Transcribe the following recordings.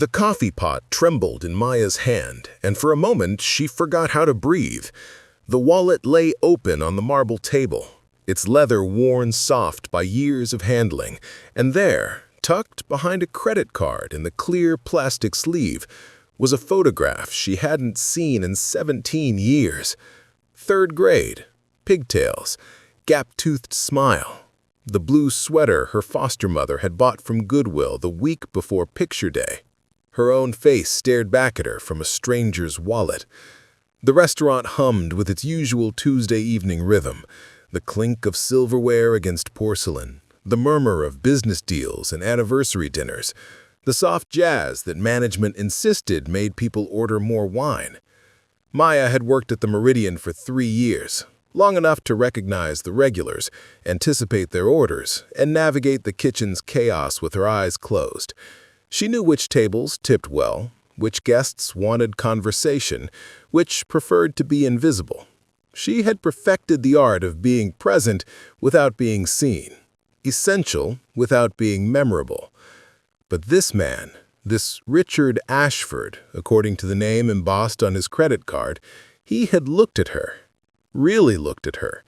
The coffee pot trembled in Maya's hand, and for a moment she forgot how to breathe. The wallet lay open on the marble table, its leather worn soft by years of handling, and there, tucked behind a credit card in the clear plastic sleeve, was a photograph she hadn't seen in 17 years. Third grade, pigtails, gap-toothed smile, the blue sweater her foster mother had bought from Goodwill the week before picture day. Her own face stared back at her from a stranger's wallet. The restaurant hummed with its usual Tuesday evening rhythm, the clink of silverware against porcelain, the murmur of business deals and anniversary dinners, the soft jazz that management insisted made people order more wine. Maya had worked at the Meridian for 3 years, long enough to recognize the regulars, anticipate their orders, and navigate the kitchen's chaos with her eyes closed. She knew which tables tipped well, which guests wanted conversation, which preferred to be invisible. She had perfected the art of being present without being seen, essential without being memorable. But this man, this Richard Ashford, according to the name embossed on his credit card, he had looked at her, really looked at her.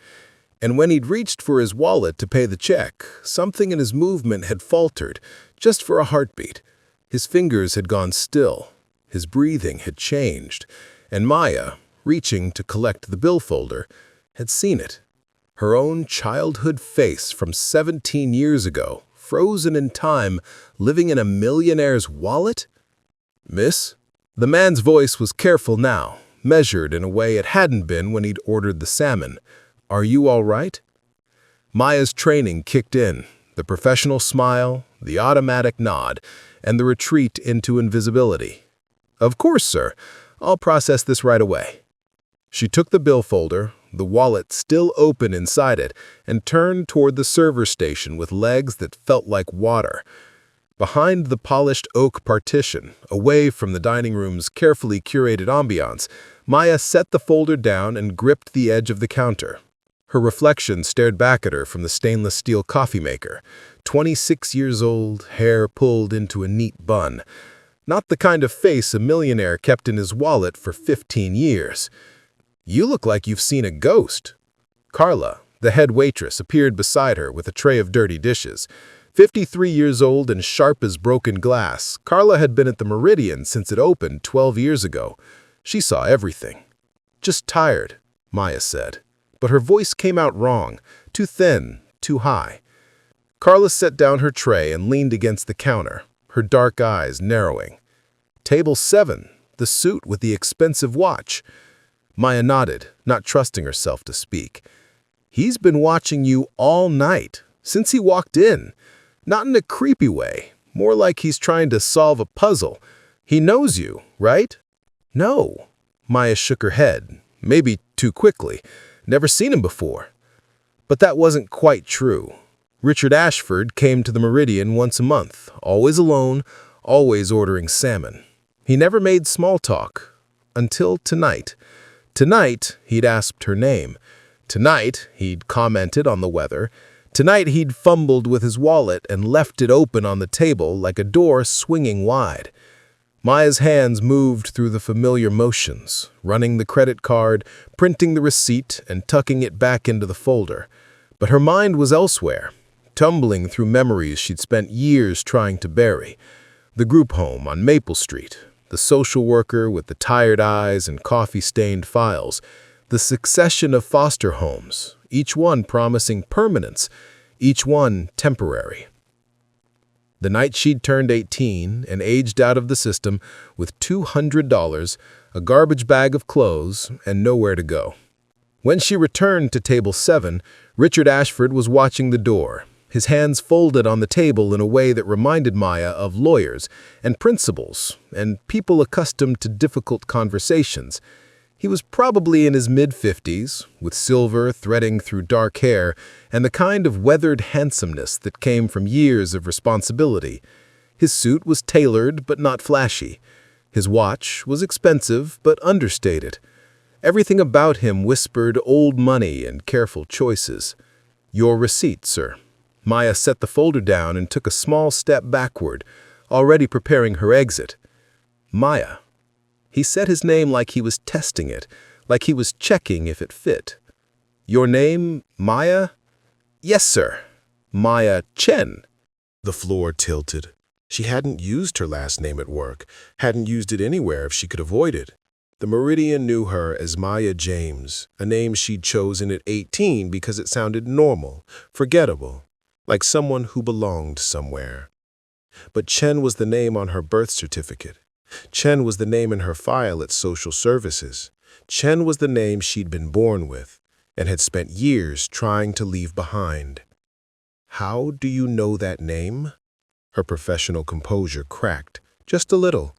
And when he'd reached for his wallet to pay the check, something in his movement had faltered, just for a heartbeat. His fingers had gone still, his breathing had changed, and Maya, reaching to collect the bill folder, had seen it. Her own childhood face from 17 years ago, frozen in time, living in a millionaire's wallet? "Miss?" The man's voice was careful now, measured in a way it hadn't been when he'd ordered the salmon. "Are you all right?" Maya's training kicked in, the professional smile, the automatic nod, and the retreat into invisibility. "Of course, sir. I'll process this right away." She took the bill folder, the wallet still open inside it, and turned toward the server station with legs that felt like water. Behind the polished oak partition, away from the dining room's carefully curated ambiance, Maya set the folder down and gripped the edge of the counter. Her reflection stared back at her from the stainless steel coffee maker. 26 years old, hair pulled into a neat bun. Not the kind of face a millionaire kept in his wallet for 15 years. "You look like you've seen a ghost." Carla, the head waitress, appeared beside her with a tray of dirty dishes. 53 years old and sharp as broken glass, Carla had been at the Meridian since it opened 12 years ago. She saw everything. "Just tired," Maya said, but her voice came out wrong, too thin, too high. Carla set down her tray and leaned against the counter, her dark eyes narrowing. "Table 7, the suit with the expensive watch." Maya nodded, not trusting herself to speak. "He's been watching you all night, since he walked in. Not in a creepy way, more like he's trying to solve a puzzle. He knows you, right?" "No." Maya shook her head, maybe too quickly. "Never seen him before." But that wasn't quite true. Richard Ashford came to the Meridian once a month, always alone, always ordering salmon. He never made small talk, until tonight. Tonight, he'd asked her name. Tonight, he'd commented on the weather. Tonight, he'd fumbled with his wallet and left it open on the table like a door swinging wide. Maya's hands moved through the familiar motions, running the credit card, printing the receipt, and tucking it back into the folder. But her mind was elsewhere, tumbling through memories she'd spent years trying to bury. The group home on Maple Street, the social worker with the tired eyes and coffee-stained files, the succession of foster homes, each one promising permanence, each one temporary. The night she'd turned 18 and aged out of the system with $200, a garbage bag of clothes, and nowhere to go. When she returned to table 7, Richard Ashford was watching the door, his hands folded on the table in a way that reminded Maya of lawyers and principals and people accustomed to difficult conversations. He was probably in his mid-50s, with silver threading through dark hair and the kind of weathered handsomeness that came from years of responsibility. His suit was tailored but not flashy. His watch was expensive but understated. Everything about him whispered old money and careful choices. "Your receipt, sir." Maya set the folder down and took a small step backward, already preparing her exit. Maya. He said his name like he was testing it, like he was checking if it fit. Your name, Maya? Yes, sir. Maya Chen. The floor tilted. She hadn't used her last name at work, hadn't used it anywhere if she could avoid it. The Meridian knew her as Maya James, a name she'd chosen at 18 because it sounded normal, forgettable, like someone who belonged somewhere. But Chen was the name on her birth certificate. Chen was the name in her file at social services. Chen was the name she'd been born with and had spent years trying to leave behind. How do you know that name? Her professional composure cracked, just a little,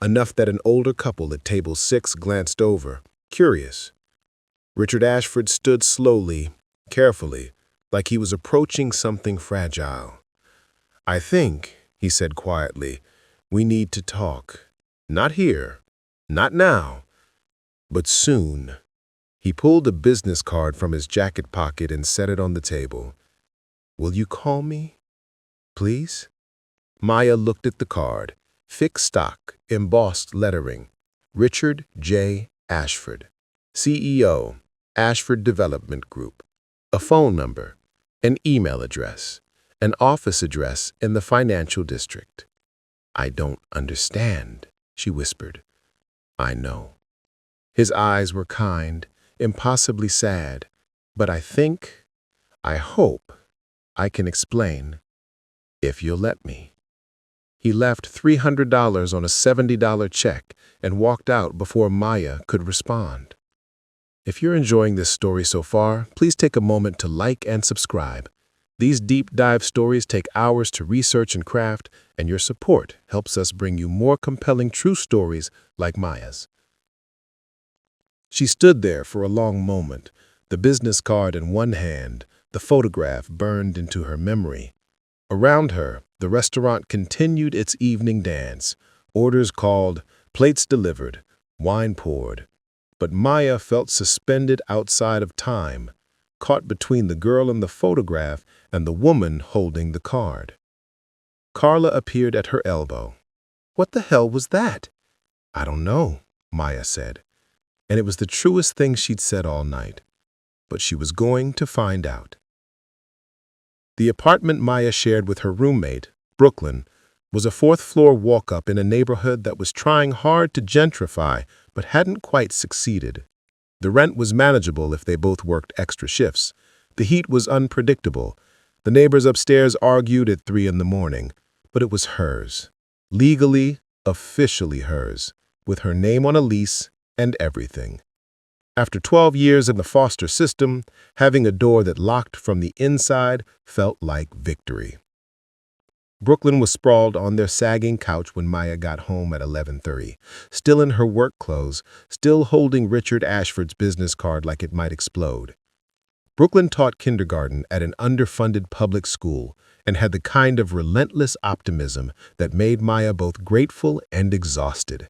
enough that an older couple at table 6 glanced over, curious. Richard Ashford stood slowly, carefully, like he was approaching something fragile. I think, he said quietly, we need to talk. Not here, not now, but soon. He pulled a business card from his jacket pocket and set it on the table. Will you call me, please? Maya looked at the card. Fixed stock, embossed lettering. Richard J. Ashford, CEO, Ashford Development Group. A phone number, an email address, an office address in the financial district. I don't understand, she whispered. I know. His eyes were kind, impossibly sad, but I hope, I can explain, if you'll let me. He left $300 on a $70 check and walked out before Maya could respond. If you're enjoying this story so far, please take a moment to like and subscribe. These deep dive stories take hours to research and craft, and your support helps us bring you more compelling true stories like Maya's. She stood there for a long moment, the business card in one hand, the photograph burned into her memory. Around her, the restaurant continued its evening dance, orders called, plates delivered, wine poured. But Maya felt suspended outside of time, caught between the girl in the photograph and the woman holding the card. Carla appeared at her elbow. What the hell was that? I don't know, Maya said. And it was the truest thing she'd said all night. But she was going to find out. The apartment Maya shared with her roommate, Brooklyn, was a fourth-floor walk-up in a neighborhood that was trying hard to gentrify but hadn't quite succeeded. The rent was manageable if they both worked extra shifts. The heat was unpredictable. The neighbors upstairs argued at 3 in the morning, but it was hers. Legally, officially hers, with her name on a lease and everything. After 12 years in the foster system, having a door that locked from the inside felt like victory. Brooklyn was sprawled on their sagging couch when Maya got home at 11:30, still in her work clothes, still holding Richard Ashford's business card like it might explode. Brooklyn taught kindergarten at an underfunded public school and had the kind of relentless optimism that made Maya both grateful and exhausted.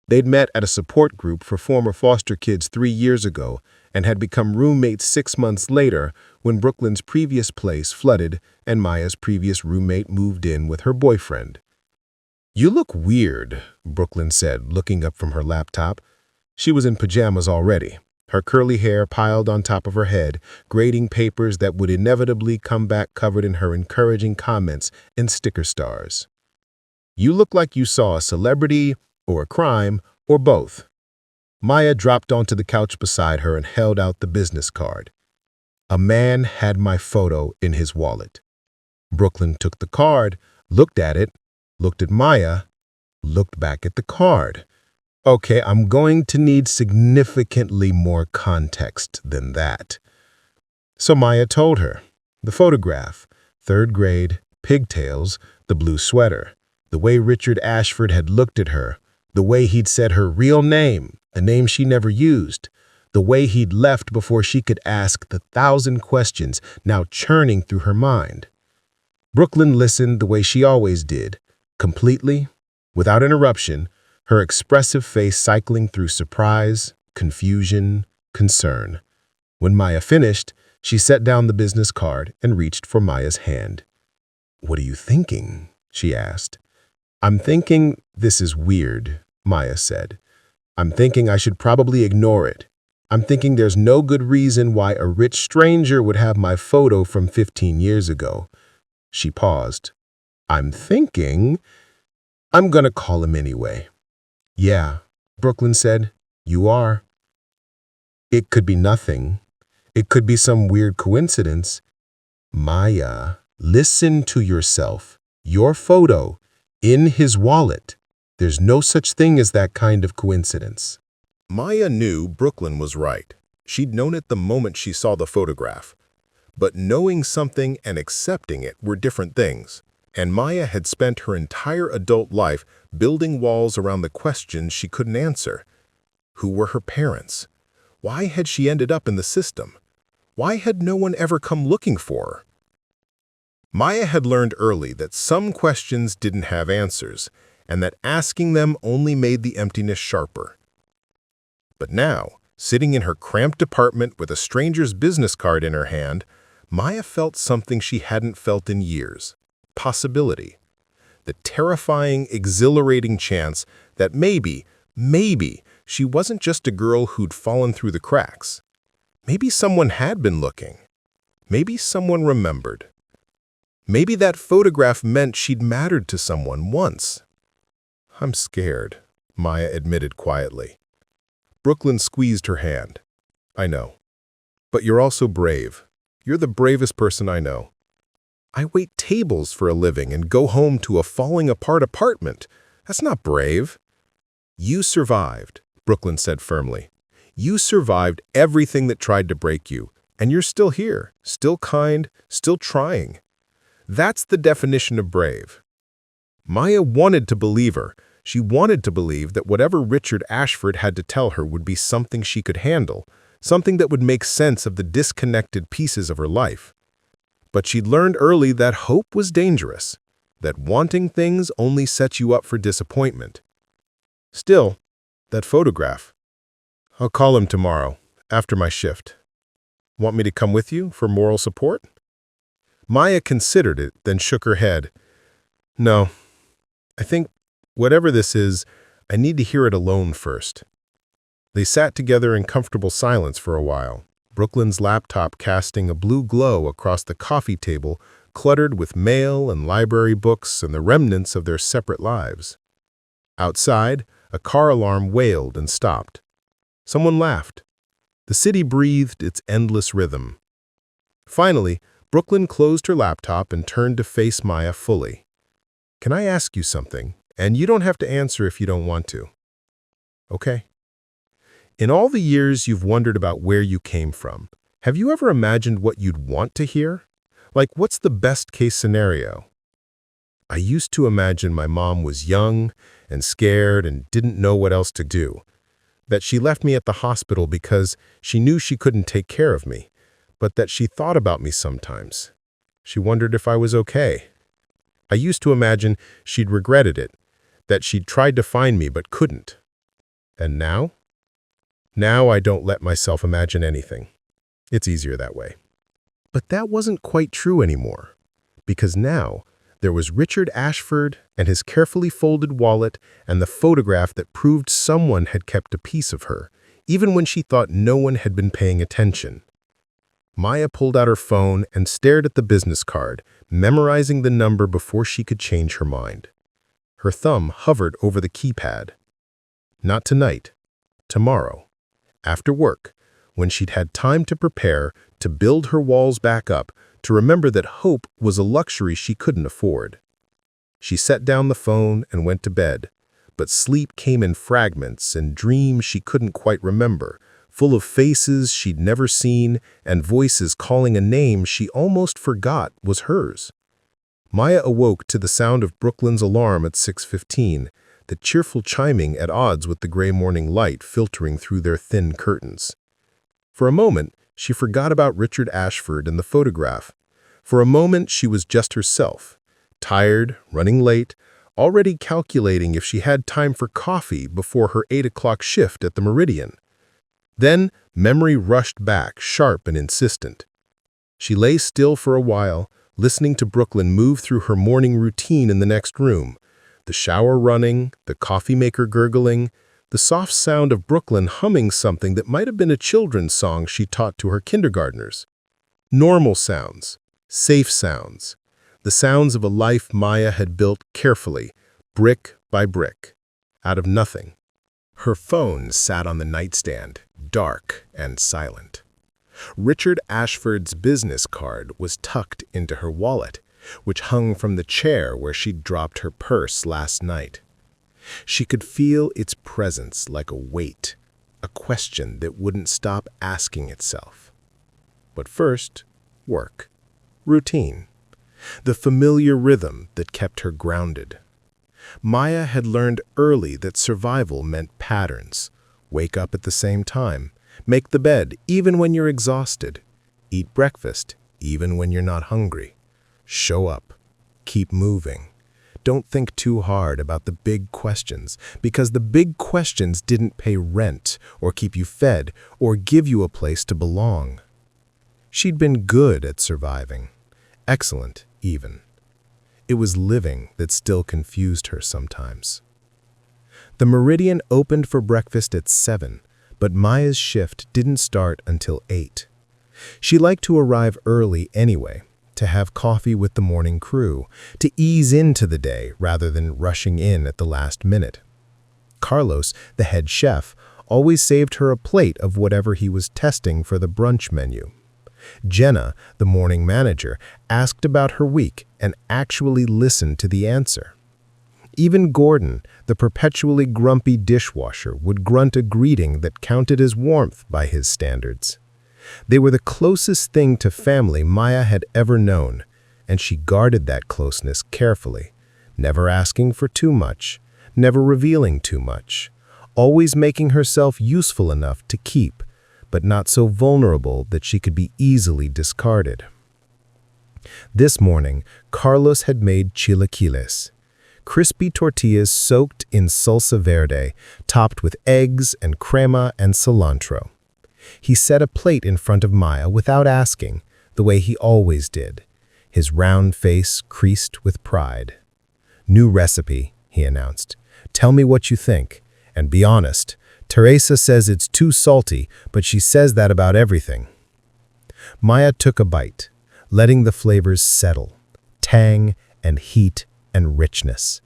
They'd met at a support group for former foster kids 3 years ago and had become roommates 6 months later when Brooklyn's previous place flooded and Maya's previous roommate moved in with her boyfriend. You look weird, Brooklyn said, looking up from her laptop. She was in pajamas already, her curly hair piled on top of her head, grading papers that would inevitably come back covered in her encouraging comments and sticker stars. You look like you saw a celebrity or a crime, or both. Maya dropped onto the couch beside her and held out the business card. A man had my photo in his wallet. Brooklyn took the card, looked at it, looked at Maya, looked back at the card. Okay, I'm going to need significantly more context than that. So Maya told her. The photograph, 3rd grade, pigtails, the blue sweater, the way Richard Ashford had looked at her, the way he'd said her real name, a name she never used, the way he'd left before she could ask the 1,000 questions now churning through her mind. Brooklyn listened the way she always did, completely, without interruption, her expressive face cycling through surprise, confusion, concern. When Maya finished, she set down the business card and reached for Maya's hand. "What are you thinking?" she asked. "I'm thinking this is weird," Maya said. "I'm thinking I should probably ignore it. I'm thinking there's no good reason why a rich stranger would have my photo from 15 years ago." She paused. "I'm thinking I'm gonna call him anyway." "Yeah," Brooklyn said. "You are." "It could be nothing. It could be some weird coincidence." "Maya, listen to yourself. Your photo, in his wallet. There's no such thing as that kind of coincidence." Maya knew Brooklyn was right. She'd known it the moment she saw the photograph. But knowing something and accepting it were different things. And Maya had spent her entire adult life building walls around the questions she couldn't answer. Who were her parents? Why had she ended up in the system? Why had no one ever come looking for her? Maya had learned early that some questions didn't have answers, and that asking them only made the emptiness sharper. But now, sitting in her cramped apartment with a stranger's business card in her hand, Maya felt something she hadn't felt in years: possibility. The terrifying, exhilarating chance that maybe she wasn't just a girl who'd fallen through the cracks. Maybe someone had been looking. Maybe someone remembered. Maybe that photograph meant she'd mattered to someone once. "I'm scared," Maya admitted quietly. Brooklyn squeezed her hand. "I know. But you're also brave. You're the bravest person I know." "I wait tables for a living and go home to a falling-apart apartment. That's not brave." "You survived," Brooklyn said firmly. "You survived everything that tried to break you, and you're still here, still kind, still trying. That's the definition of brave." Maya wanted to believe her. She wanted to believe that whatever Richard Ashford had to tell her would be something she could handle, something that would make sense of the disconnected pieces of her life. But she'd learned early that hope was dangerous, that wanting things only sets you up for disappointment. Still, that photograph. "I'll call him tomorrow, after my shift. Want me to come with you for moral support?" Maya considered it, then shook her head. "No. I think, whatever this is, I need to hear it alone first." They sat together in comfortable silence for a while, Brooklyn's laptop casting a blue glow across the coffee table cluttered with mail and library books and the remnants of their separate lives. Outside, a car alarm wailed and stopped. Someone laughed. The city breathed its endless rhythm. Finally, Brooklyn closed her laptop and turned to face Maya fully. "Can I ask you something? And you don't have to answer if you don't want to." "Okay." "In all the years you've wondered about where you came from, have you ever imagined what you'd want to hear? Like, what's the best-case scenario?" "I used to imagine my mom was young and scared and didn't know what else to do. That she left me at the hospital because she knew she couldn't take care of me, but that she thought about me sometimes. She wondered if I was okay. I used to imagine she'd regretted it, that she'd tried to find me but couldn't. And now? Now I don't let myself imagine anything. It's easier that way." But that wasn't quite true anymore, because now there was Richard Ashford and his carefully folded wallet and the photograph that proved someone had kept a piece of her, even when she thought no one had been paying attention. Maya pulled out her phone and stared at the business card, memorizing the number before she could change her mind. Her thumb hovered over the keypad. Not tonight. Tomorrow. After work, when she'd had time to prepare, to build her walls back up, to remember that hope was a luxury she couldn't afford. She set down the phone and went to bed, but sleep came in fragments and dreams she couldn't quite remember, full of faces she'd never seen and voices calling a name she almost forgot was hers. Maya awoke to the sound of Brooklyn's alarm at 6:15, the cheerful chiming at odds with the gray morning light filtering through their thin curtains. For a moment, she forgot about Richard Ashford and the photograph. For a moment, she was just herself, tired, running late, already calculating if she had time for coffee before her 8 o'clock shift at the Meridian. Then, memory rushed back, sharp and insistent. She lay still for a while, listening to Brooklyn move through her morning routine in the next room, The shower running, the coffee maker gurgling, the soft sound of Brooklyn humming something that might have been a children's song she taught to her kindergartners. Normal sounds, safe sounds, the sounds of a life Maya had built carefully, brick by brick, out of nothing. Her phone sat on the nightstand, dark and silent. Richard Ashford's business card was tucked into her wallet, which hung from the chair where she'd dropped her purse last night. She could feel its presence like a weight, a question that wouldn't stop asking itself. But first, work, routine, the familiar rhythm that kept her grounded. Maya had learned early that survival meant patterns. Wake up at the same time, make the bed even when you're exhausted, eat breakfast even when you're not hungry. Show up, keep moving. Don't think too hard about the big questions, because the big questions didn't pay rent or keep you fed or give you a place to belong. She'd been good at surviving, excellent even. It was living that still confused her sometimes. The Meridian opened for breakfast at 7, but Maya's shift didn't start until 8. She liked to arrive early anyway, to have coffee with the morning crew, to ease into the day rather than rushing in at the last minute. Carlos, the head chef, always saved her a plate of whatever he was testing for the brunch menu. Jenna, the morning manager, asked about her week and actually listened to the answer. Even Gordon, the perpetually grumpy dishwasher, would grunt a greeting that counted as warmth by his standards. They were the closest thing to family Maya had ever known, and she guarded that closeness carefully, never asking for too much, never revealing too much, always making herself useful enough to keep, but not so vulnerable that she could be easily discarded. This morning, Carlos had made chilaquiles, crispy tortillas soaked in salsa verde, topped with eggs and crema and cilantro. He set a plate in front of Maya without asking, the way he always did, his round face creased with pride. "New recipe," he announced. "Tell me what you think. And be honest. Teresa says it's too salty, but she says that about everything." Maya took a bite, letting the flavors settle, tang and heat and richness.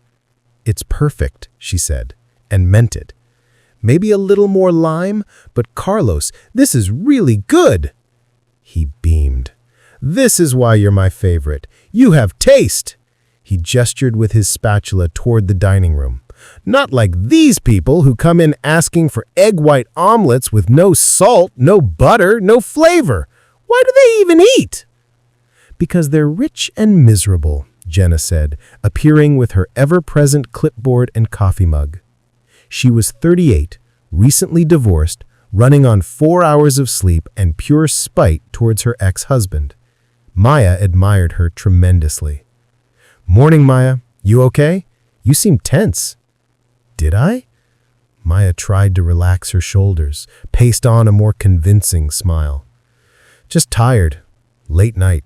"It's perfect," she said, and meant it. "Maybe a little more lime, but Carlos, this is really good." He beamed. "This is why you're my favorite. You have taste." He gestured with his spatula toward the dining room. "Not like these people who come in asking for egg white omelets with no salt, no butter, no flavor. Why do they even eat?" "Because they're rich and miserable," Jenna said, appearing with her ever-present clipboard and coffee mug. She was 38, recently divorced, running on 4 hours of sleep and pure spite towards her ex-husband. Maya admired her tremendously. "Morning, Maya. You okay? You seem tense." "Did I?" Maya tried to relax her shoulders, paste on a more convincing smile. "Just tired. Late night.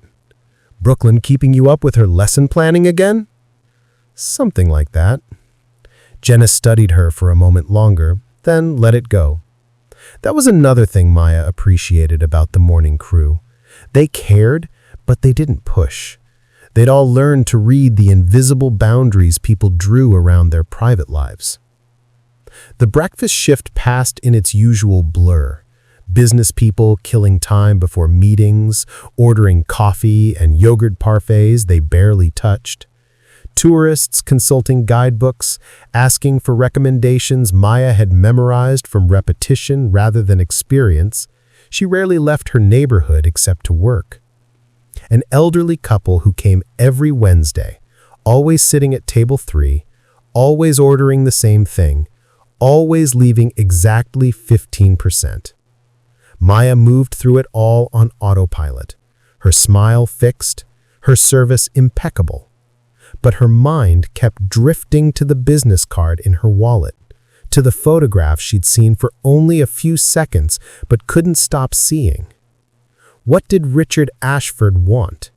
Brooklyn keeping you up with her lesson planning again?" "Something like that." Jenna studied her for a moment longer, then let it go. That was another thing Maya appreciated about the morning crew. They cared, but they didn't push. They'd all learned to read the invisible boundaries people drew around their private lives. The breakfast shift passed in its usual blur. Business people killing time before meetings, ordering coffee and yogurt parfaits they barely touched. Tourists consulting guidebooks, asking for recommendations Maya had memorized from repetition rather than experience. She rarely left her neighborhood except to work. An elderly couple who came every Wednesday, always sitting at table 3, always ordering the same thing, always leaving exactly 15%. Maya moved through it all on autopilot, her smile fixed, her service impeccable. But her mind kept drifting to the business card in her wallet, to the photograph she'd seen for only a few seconds but couldn't stop seeing. What did Richard Ashford want?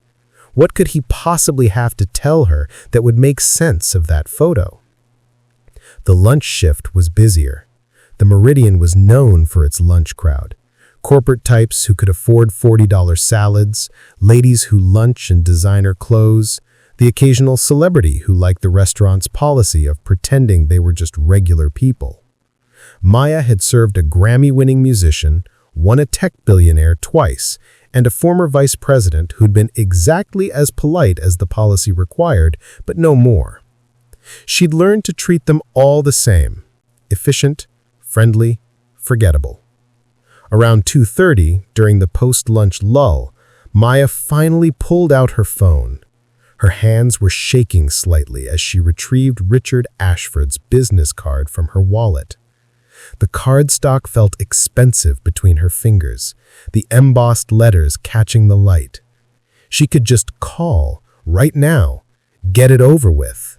What could he possibly have to tell her that would make sense of that photo? The lunch shift was busier. The Meridian was known for its lunch crowd. Corporate types who could afford $40 salads, ladies who lunch in designer clothes, the occasional celebrity who liked the restaurant's policy of pretending they were just regular people. Maya had served a Grammy-winning musician, won a tech billionaire twice, and a former vice president who'd been exactly as polite as the policy required, but no more. She'd learned to treat them all the same: efficient, friendly, forgettable. Around 2:30, during the post-lunch lull, Maya finally pulled out her phone. Her hands were shaking slightly as she retrieved Richard Ashford's business card from her wallet. The cardstock felt expensive between her fingers, the embossed letters catching the light. She could just call, right now, get it over with.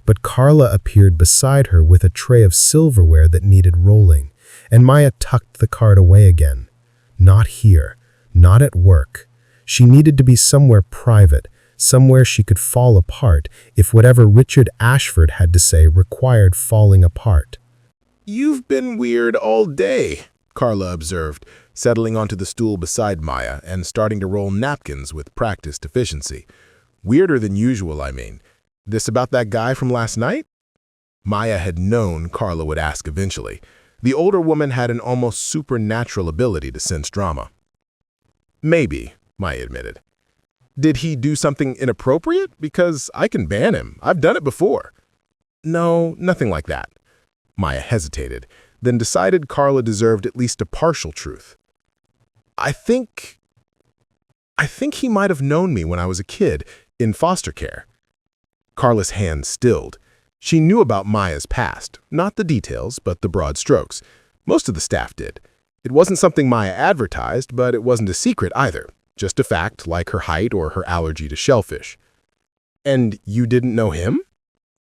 But Carla appeared beside her with a tray of silverware that needed rolling, and Maya tucked the card away again. Not here, not at work. She needed to be somewhere private, somewhere she could fall apart if whatever Richard Ashford had to say required falling apart. "You've been weird all day," Carla observed, settling onto the stool beside Maya and starting to roll napkins with practiced efficiency. "Weirder than usual, I mean. This about that guy from last night?" Maya had known Carla would ask eventually. The older woman had an almost supernatural ability to sense drama. "Maybe," Maya admitted. "Did he do something inappropriate? Because I can ban him. I've done it before." "No, nothing like that." Maya hesitated, then decided Carla deserved at least a partial truth. I think he might have known me when I was a kid, in foster care." Carla's hand stilled. She knew about Maya's past, not the details, but the broad strokes. Most of the staff did. It wasn't something Maya advertised, but it wasn't a secret either. Just a fact, like her height or her allergy to shellfish. "And you didn't know him?"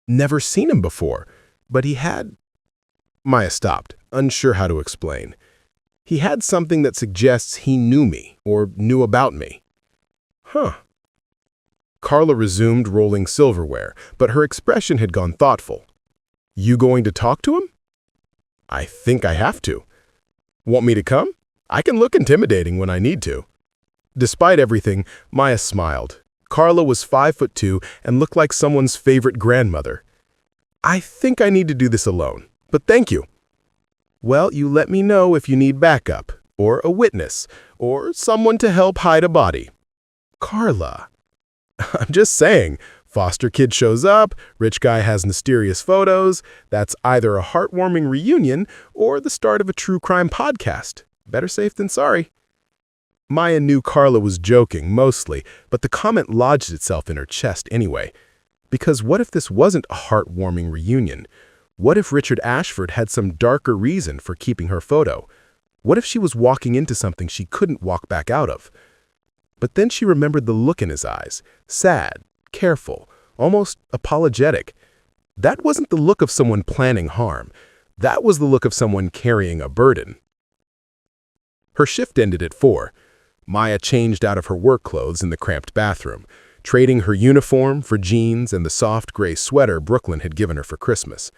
"Never seen him before, but he had—" Maya stopped, unsure how to explain. "He had something that suggests he knew me, or knew about me." "Huh." Carla resumed rolling silverware, but her expression had gone thoughtful. "You going to talk to him?" "I think I have to." "Want me to come? I can look intimidating when I need to." Despite everything, Maya smiled. Carla was 5'2" and looked like someone's favorite grandmother. "I think I need to do this alone, but thank you." "Well, you let me know if you need backup, or a witness, or someone to help hide a body." "Carla." "I'm just saying, foster kid shows up, rich guy has mysterious photos. That's either a heartwarming reunion or the start of a true crime podcast. Better safe than sorry." Maya knew Carla was joking, mostly, but the comment lodged itself in her chest anyway. Because what if this wasn't a heartwarming reunion? What if Richard Ashford had some darker reason for keeping her photo? What if she was walking into something she couldn't walk back out of? But then she remembered the look in his eyes, sad, careful, almost apologetic. That wasn't the look of someone planning harm. That was the look of someone carrying a burden. Her shift ended at 4. Maya changed out of her work clothes in the cramped bathroom, trading her uniform for jeans and the soft gray sweater Brooklyn had given her for Christmas.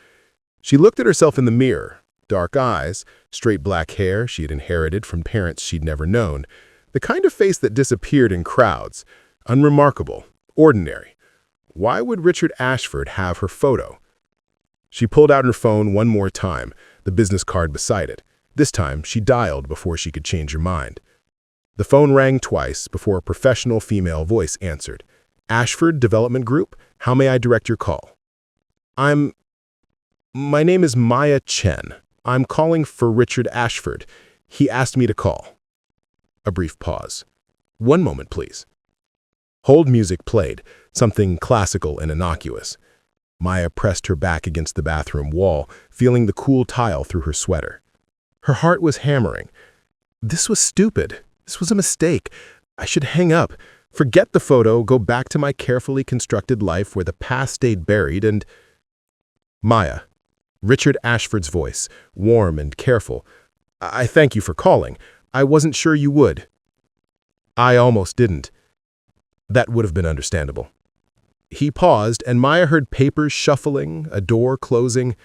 She looked at herself in the mirror, dark eyes, straight black hair she had inherited from parents she'd never known, the kind of face that disappeared in crowds, unremarkable, ordinary. Why would Richard Ashford have her photo? She pulled out her phone one more time, the business card beside it. This time, she dialed before she could change her mind. The phone rang twice before a professional female voice answered. "Ashford Development Group, how may I direct your call?" My name is Maya Chen. I'm calling for Richard Ashford. He asked me to call." A brief pause. "One moment, please." Hold music played, something classical and innocuous. Maya pressed her back against the bathroom wall, feeling the cool tile through her sweater. Her heart was hammering. This was stupid. This was a mistake. I should hang up, forget the photo, go back to my carefully constructed life where the past stayed buried and... "Maya." Richard Ashford's voice, warm and careful. "I thank you for calling. I wasn't sure you would." "I almost didn't." That would have been understandable. He paused, and Maya heard papers shuffling, a door closing.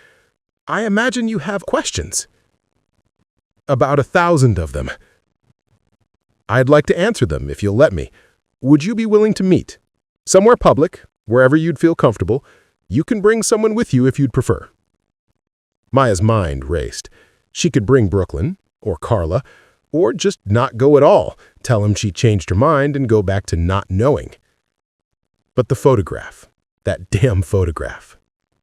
I imagine you have questions. About 1,000 of them. I'd like to answer them if you'll let me. Would you be willing to meet? Somewhere public, wherever you'd feel comfortable. You can bring someone with you if you'd prefer. Maya's mind raced. She could bring Brooklyn, or Carla, or just not go at all, tell him she changed her mind and go back to not knowing. But the photograph, that damn photograph.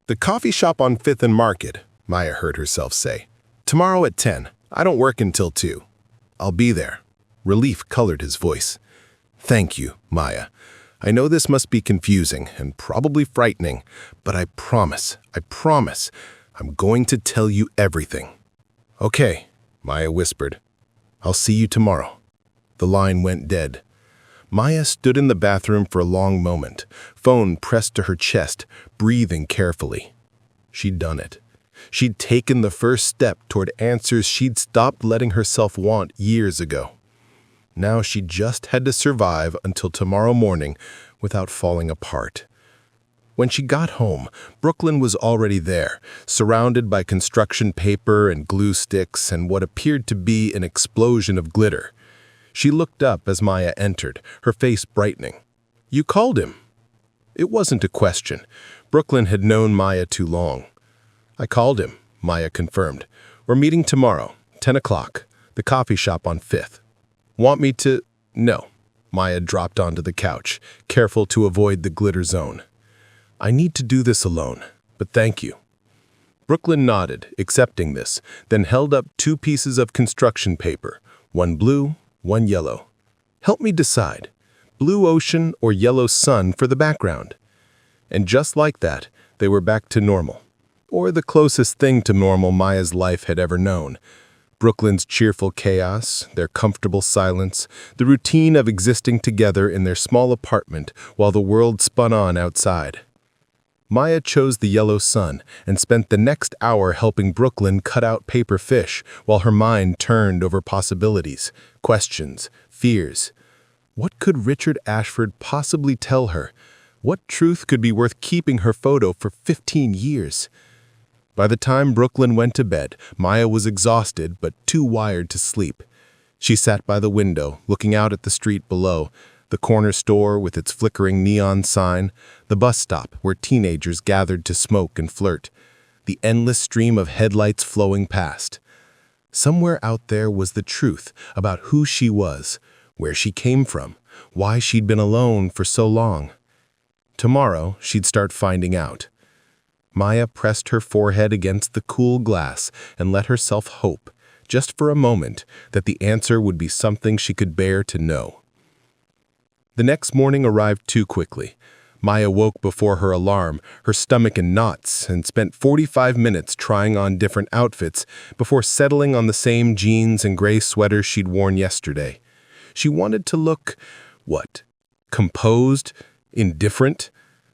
The coffee shop on 5th and Market, Maya heard herself say. Tomorrow at 10. I don't work until 2. I'll be there. Relief colored his voice. Thank you, Maya. I know this must be confusing and probably frightening, but I promise, I'm going to tell you everything. Okay, Maya whispered. I'll see you tomorrow. The line went dead. Maya stood in the bathroom for a long moment, phone pressed to her chest, breathing carefully. She'd done it. She'd taken the first step toward answers she'd stopped letting herself want years ago. Now she just had to survive until tomorrow morning without falling apart. When she got home, Brooklyn was already there, surrounded by construction paper and glue sticks and what appeared to be an explosion of glitter. She looked up as Maya entered, her face brightening. You called him. It wasn't a question. Brooklyn had known Maya too long. I called him, Maya confirmed. We're meeting tomorrow, 10 o'clock, the coffee shop on 5th. Want me to? No. Maya dropped onto the couch, careful to avoid the glitter zone. I need to do this alone, but thank you. Brooklyn nodded, accepting this, then held up 2 pieces of construction paper, one blue, one yellow. Help me decide, blue ocean or yellow sun for the background. And just like that, they were back to normal, or the closest thing to normal Maya's life had ever known. Brooklyn's cheerful chaos, their comfortable silence, the routine of existing together in their small apartment while the world spun on outside. Maya chose the yellow sun and spent the next hour helping Brooklyn cut out paper fish while her mind turned over possibilities, questions, fears. What could Richard Ashford possibly tell her? What truth could be worth keeping her photo for 15 years? By the time Brooklyn went to bed, Maya was exhausted but too wired to sleep. She sat by the window, looking out at the street below, the corner store with its flickering neon sign, the bus stop where teenagers gathered to smoke and flirt, the endless stream of headlights flowing past. Somewhere out there was the truth about who she was, where she came from, why she'd been alone for so long. Tomorrow, she'd start finding out. Maya pressed her forehead against the cool glass and let herself hope, just for a moment, that the answer would be something she could bear to know. The next morning arrived too quickly. Maya woke before her alarm, her stomach in knots, and spent 45 minutes trying on different outfits before settling on the same jeans and gray sweater she'd worn yesterday. She wanted to look, composed, indifferent,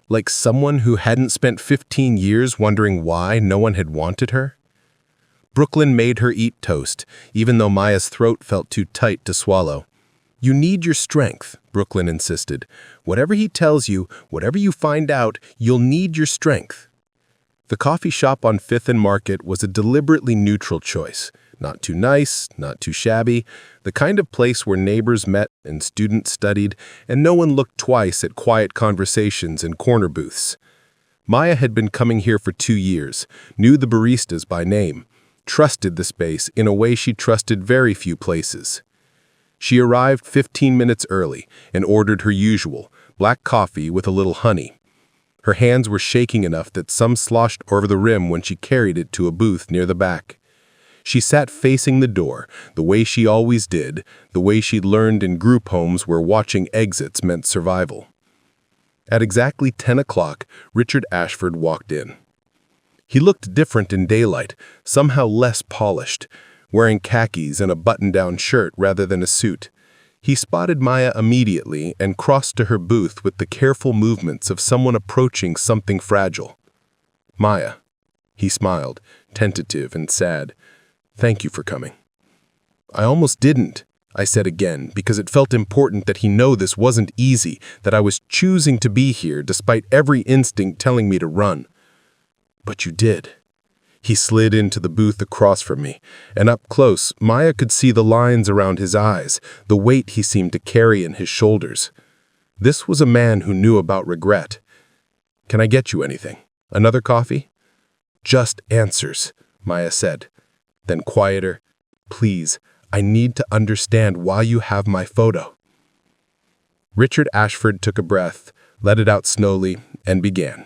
like someone who hadn't spent 15 years wondering why no one had wanted her. Brooklyn made her eat toast, even though Maya's throat felt too tight to swallow. You need your strength, Brooklyn insisted. Whatever he tells you, whatever you find out, you'll need your strength. The coffee shop on 5th and Market was a deliberately neutral choice. Not too nice, not too shabby, the kind of place where neighbors met and students studied, and no one looked twice at quiet conversations in corner booths. Maya had been coming here for 2 years, knew the baristas by name, trusted the space in a way she trusted very few places. She arrived 15 minutes early and ordered her usual, black coffee with a little honey. Her hands were shaking enough that some sloshed over the rim when she carried it to a booth near the back. She sat facing the door, the way she always did, the way she'd learned in group homes where watching exits meant survival. At exactly 10 o'clock, Richard Ashford walked in. He looked different in daylight, somehow less polished, wearing khakis and a button-down shirt rather than a suit. He spotted Maya immediately and crossed to her booth with the careful movements of someone approaching something fragile. Maya, he smiled, tentative and sad. Thank you for coming. I almost didn't. I said again, because it felt important that he know this wasn't easy, that I was choosing to be here despite every instinct telling me to run. But you did. He slid into the booth across from me, and up close, Maya could see the lines around his eyes, the weight he seemed to carry in his shoulders. This was a man who knew about regret. Can I get you anything? Another coffee? Just answers, Maya said. Then quieter, please, I need to understand why you have my photo. Richard Ashford took a breath, let it out slowly, and began.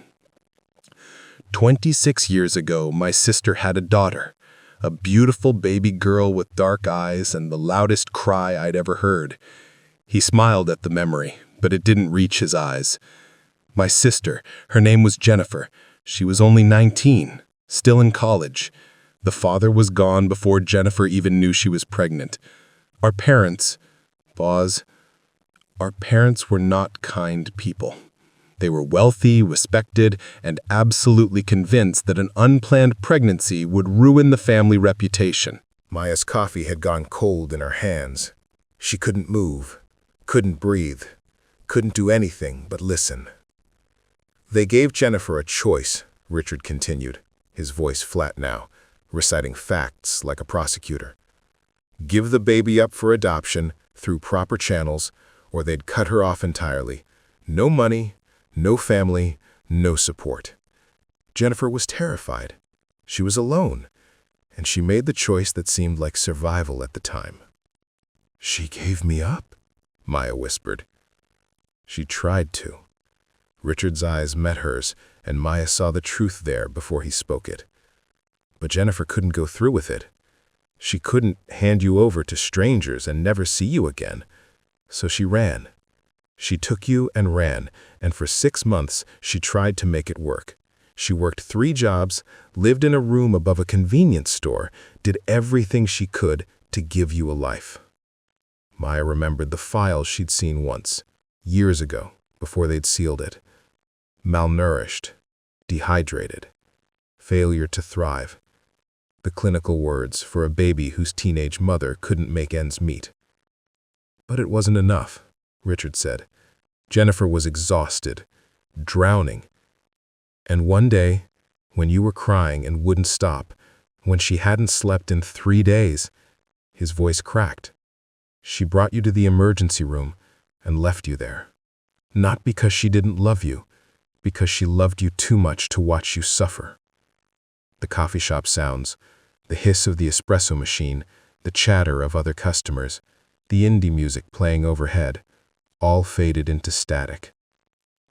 26 years ago, my sister had a daughter, a beautiful baby girl with dark eyes and the loudest cry I'd ever heard. He smiled at the memory, but it didn't reach his eyes. My sister, her name was Jennifer. She was only 19, still in college. The father was gone before Jennifer even knew she was pregnant. Our parents were not kind people. They were wealthy, respected, and absolutely convinced that an unplanned pregnancy would ruin the family reputation. Maya's coffee had gone cold in her hands. She couldn't move, couldn't breathe, couldn't do anything but listen. They gave Jennifer a choice, Richard continued, his voice flat now, reciting facts like a prosecutor. Give the baby up for adoption through proper channels, or they'd cut her off entirely. No money, no family, no support. Jennifer was terrified. She was alone, and she made the choice that seemed like survival at the time. She gave me up, Maya whispered. She tried to. Richard's eyes met hers, and Maya saw the truth there before he spoke it. But Jennifer couldn't go through with it. She couldn't hand you over to strangers and never see you again. So she ran. She took you and ran, and for 6 months she tried to make it work. She worked 3 jobs, lived in a room above a convenience store, did everything she could to give you a life. Maya remembered the file she'd seen once, years ago, before they'd sealed it. Malnourished, dehydrated, failure to thrive. The clinical words for a baby whose teenage mother couldn't make ends meet. But it wasn't enough, Richard said. Jennifer was exhausted, drowning. And one day, when you were crying and wouldn't stop, when she hadn't slept in 3 days, his voice cracked. She brought you to the emergency room and left you there. Not because she didn't love you, because she loved you too much to watch you suffer. The coffee shop sounds, the hiss of the espresso machine, the chatter of other customers, the indie music playing overhead, all faded into static.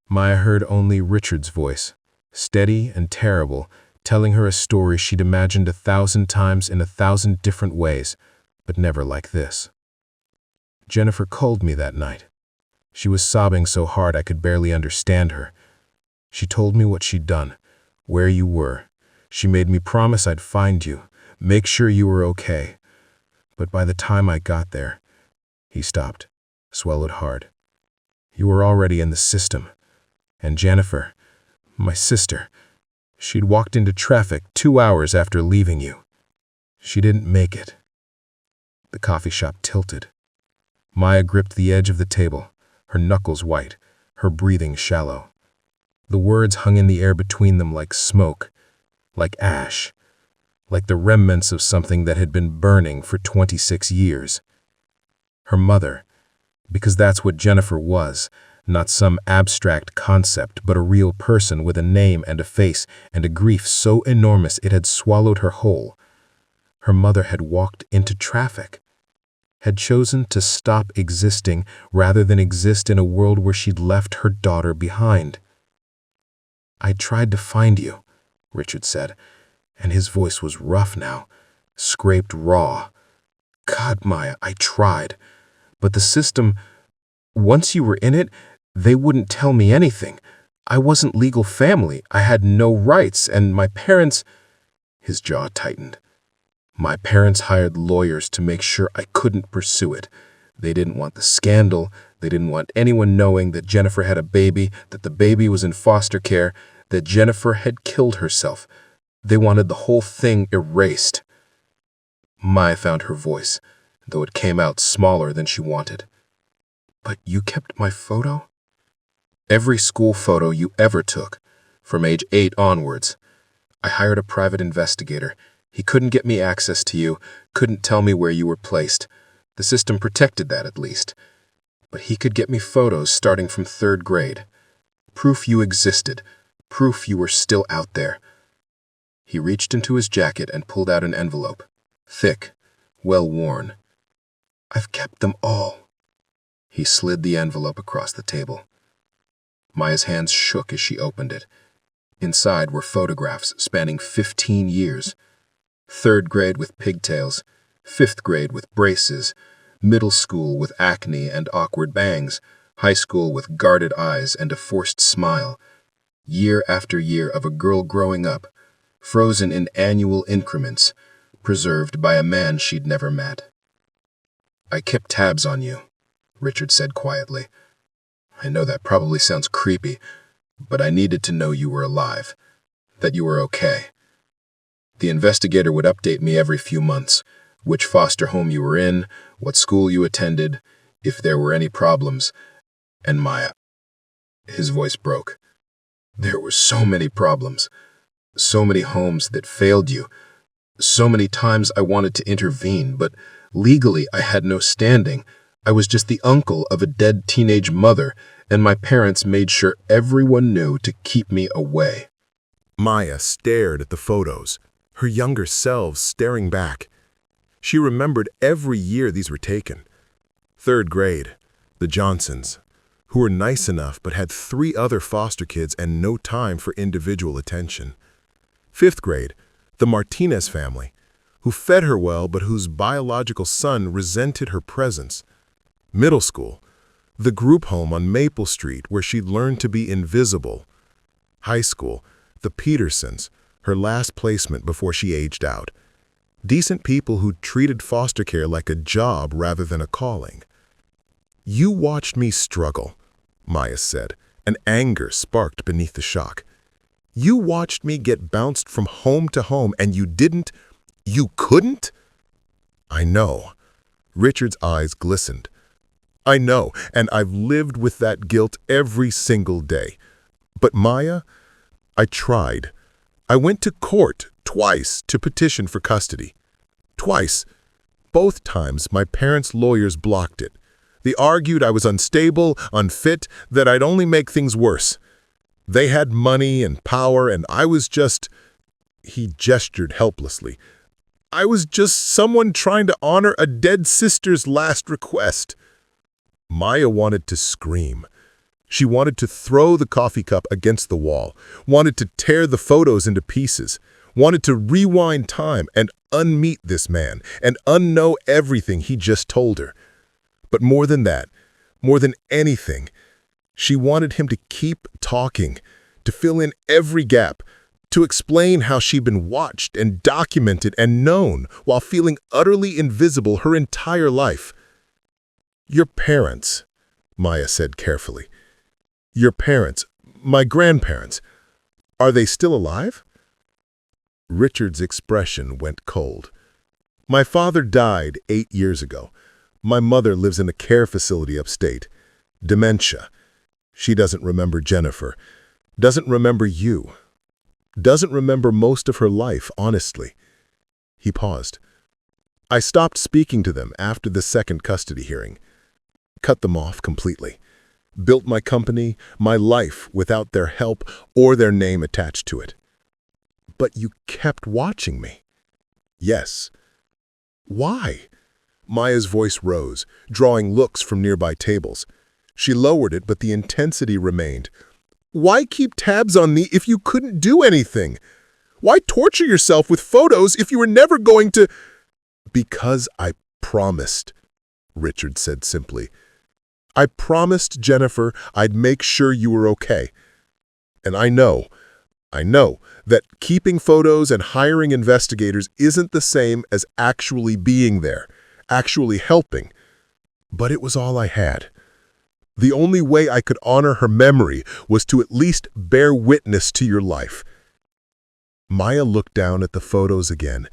Maya heard only Richard's voice, steady and terrible, telling her a story she'd imagined 1,000 times in 1,000 different ways, but never like this. Jennifer called me that night. She was sobbing so hard I could barely understand her. She told me what she'd done, where you were. She made me promise I'd find you, make sure you were okay. But by the time I got there, he stopped, swallowed hard. You were already in the system. And Jennifer, my sister, she'd walked into traffic 2 hours after leaving you. She didn't make it. The coffee shop tilted. Maya gripped the edge of the table, her knuckles white, her breathing shallow. The words hung in the air between them like smoke, like ash, like the remnants of something that had been burning for 26 years. Her mother, because that's what Jennifer was, not some abstract concept, but a real person with a name and a face and a grief so enormous it had swallowed her whole. Her mother had walked into traffic, had chosen to stop existing rather than exist in a world where she'd left her daughter behind. I tried to find you, Richard said, and his voice was rough now, scraped raw. God, Maya, I tried. But the system, once you were in it, they wouldn't tell me anything. I wasn't legal family. I had no rights, and my parents... His jaw tightened. My parents hired lawyers to make sure I couldn't pursue it. They didn't want the scandal. They didn't want anyone knowing that Jennifer had a baby, that the baby was in foster care, that Jennifer had killed herself. They wanted the whole thing erased. Maya found her voice. though it came out smaller than she wanted. But you kept my photo? Every school photo you ever took, from age 8 onwards. I hired a private investigator. He couldn't get me access to you, couldn't tell me where you were placed. The system protected that, at least. But he could get me photos starting from 3rd grade. Proof you existed. Proof you were still out there. He reached into his jacket and pulled out an envelope. Thick, well-worn. I've kept them all. He slid the envelope across the table. Maya's hands shook as she opened it. Inside were photographs spanning 15 years. 3rd grade with pigtails, 5th grade with braces, middle school with acne and awkward bangs, high school with guarded eyes and a forced smile. Year after year of a girl growing up, frozen in annual increments, preserved by a man she'd never met. I kept tabs on you, Richard said quietly. I know that probably sounds creepy, but I needed to know you were alive, that you were okay. The investigator would update me every few months, which foster home you were in, what school you attended, if there were any problems. And Maya, his voice broke. There were so many problems, so many homes that failed you, so many times I wanted to intervene, but legally I had no standing. I was just the uncle of a dead teenage mother, and my parents made sure everyone knew to keep me away. Maya stared at the photos, her younger selves staring back. She remembered every year these were taken. 3rd grade, the Johnsons, who were nice enough but had 3 other foster kids and no time for individual attention. 5th grade, the Martinez family, who fed her well but whose biological son resented her presence. Middle school, the group home on Maple Street where she'd learned to be invisible. High school, the Petersons, her last placement before she aged out. Decent people who treated foster care like a job rather than a calling. You watched me struggle, Maya said, and anger sparked beneath the shock. You watched me get bounced from home to home, and you couldn't? I know. Richard's eyes glistened. I know, and I've lived with that guilt every single day. But Maya, I tried. I went to court twice to petition for custody. Twice. Both times my parents' lawyers blocked it. They argued I was unstable, unfit, that I'd only make things worse. They had money and power, and I was just... He gestured helplessly. I was just someone trying to honor a dead sister's last request. Maya wanted to scream. She wanted to throw the coffee cup against the wall, wanted to tear the photos into pieces, wanted to rewind time and unmeet this man and unknow everything he just told her. But more than that, more than anything, she wanted him to keep talking, to fill in every gap, to explain how she'd been watched and documented and known while feeling utterly invisible her entire life. Your parents, Maya said carefully. Your parents, my grandparents, are they still alive? Richard's expression went cold. My father died 8 years ago. My mother lives in a care facility upstate. Dementia. She doesn't remember Jennifer. Doesn't remember you. Doesn't remember most of her life, honestly. He paused. I stopped speaking to them after the second custody hearing. Cut them off completely. Built my company, my life, without their help or their name attached to it. But you kept watching me. Yes. Why? Maya's voice rose, drawing looks from nearby tables. She lowered it, but the intensity remained. Why keep tabs on me if you couldn't do anything? Why torture yourself with photos if you were never going to... Because I promised, Richard said simply. I promised Jennifer I'd make sure you were okay. And I know that keeping photos and hiring investigators isn't the same as actually being there, actually helping. But it was all I had. The only way I could honor her memory was to at least bear witness to your life. Maya looked down at the photos again.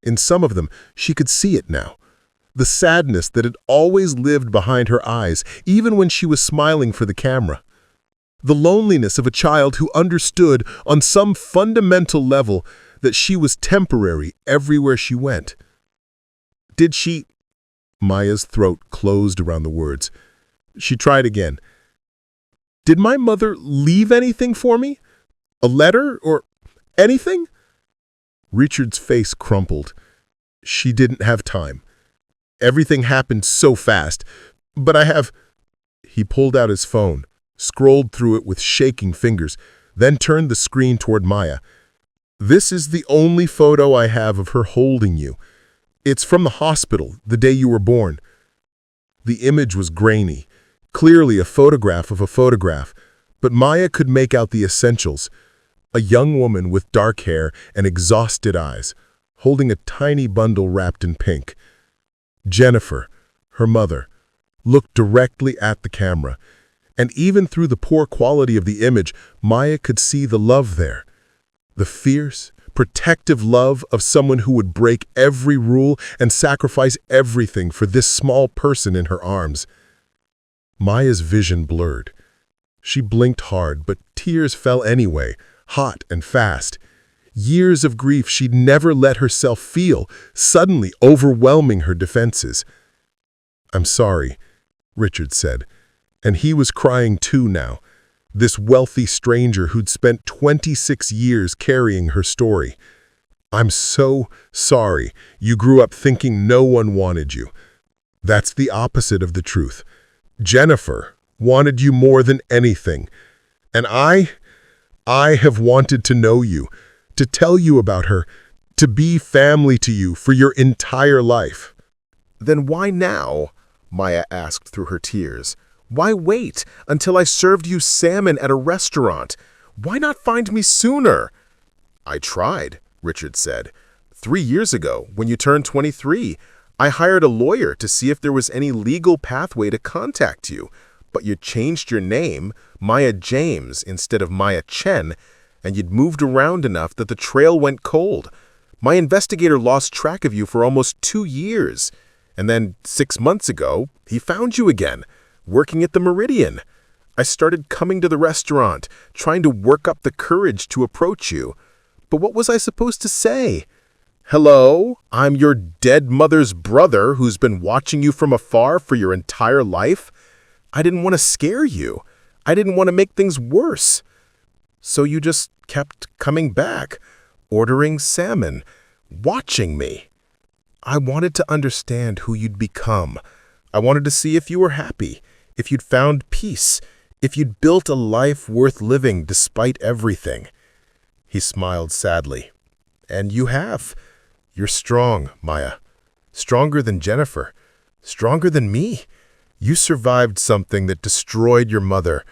In some of them, she could see it now. the sadness that had always lived behind her eyes, even when she was smiling for the camera. The loneliness of a child who understood on some fundamental level that she was temporary everywhere she went. Did she... Maya's throat closed around the words. She tried again. Did my mother leave anything for me? A letter or anything? Richard's face crumpled. She didn't have time. Everything happened so fast. But I have... He pulled out his phone, scrolled through it with shaking fingers, then turned the screen toward Maya. This is the only photo I have of her holding you. It's from the hospital, the day you were born. The image was grainy, clearly a photograph of a photograph, but Maya could make out the essentials. A young woman with dark hair and exhausted eyes, holding a tiny bundle wrapped in pink. Jennifer, her mother, looked directly at the camera, and even through the poor quality of the image, Maya could see the love there. The fierce, protective love of someone who would break every rule and sacrifice everything for this small person in her arms. Maya's vision blurred. She blinked hard, but tears fell anyway, hot and fast. Years of grief she'd never let herself feel, suddenly overwhelming her defenses. "I'm sorry," Richard said, and he was crying too now. This wealthy stranger who'd spent 26 years carrying her story. "I'm so sorry you grew up thinking no one wanted you. That's the opposite of the truth. Jennifer wanted you more than anything. And I have wanted to know you, to tell you about her, to be family to you for your entire life." "Then why now?" Maya asked through her tears. "Why wait until I served you salmon at a restaurant? Why not find me sooner?" "I tried," Richard said. 3 years ago, when you turned 23, I hired a lawyer to see if there was any legal pathway to contact you. But you changed your name, Maya James, instead of Maya Chen, and you'd moved around enough that the trail went cold. My investigator lost track of you for almost 2 years. And then 6 months ago, he found you again, working at the Meridian. I started coming to the restaurant, trying to work up the courage to approach you. But what was I supposed to say? "Hello, I'm your dead mother's brother who's been watching you from afar for your entire life"? I didn't want to scare you. I didn't want to make things worse. So you just kept coming back, ordering salmon, watching me. I wanted to understand who you'd become. I wanted to see if you were happy, if you'd found peace, if you'd built a life worth living despite everything. He smiled sadly. And you have. You're strong, Maya. Stronger than Jennifer. Stronger than me. You survived something that destroyed your mother.